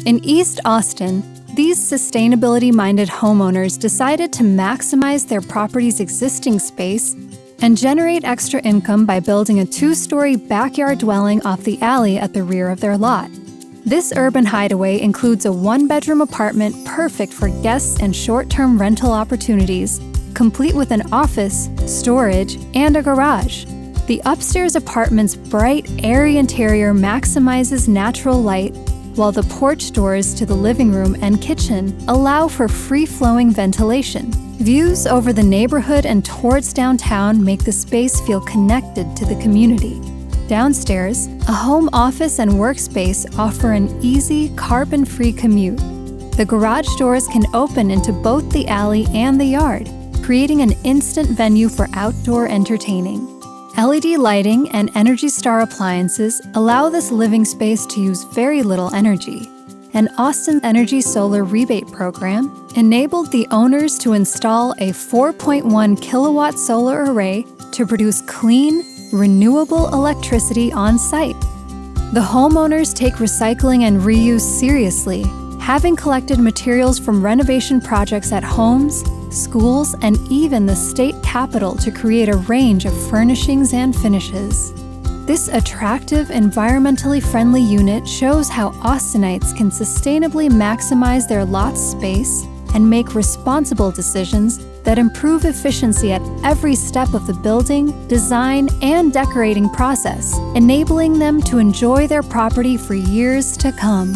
In East Austin, these sustainability-minded homeowners decided to maximize their property's existing space and generate extra income by building a 2-story backyard dwelling off the alley at the rear of their lot. This urban hideaway includes a 1-bedroom apartment perfect for guests and short-term rental opportunities, complete with an office, storage, and a garage. The upstairs apartment's bright, airy interior maximizes natural light, while the porch doors to the living room and kitchen allow for free-flowing ventilation. Views over the neighborhood and towards downtown make the space feel connected to the community. Downstairs, a home office and workspace offer an easy, carbon-free commute. The garage doors can open into both the alley and the yard, creating an instant venue for outdoor entertaining. LED lighting and Energy Star appliances allow this living space to use very little energy. And Austin's Energy Solar Rebate Program enabled the owners to install a 4.1 kilowatt solar array to produce clean, renewable electricity on site. The homeowners take recycling and reuse seriously, having collected materials from renovation projects at homes, schools, and even the state capitol to create a range of furnishings and finishes. This attractive, environmentally friendly unit shows how Austinites can sustainably maximize their lot's space and make responsible decisions that improve efficiency at every step of the building, design, and decorating process, enabling them to enjoy their property for years to come.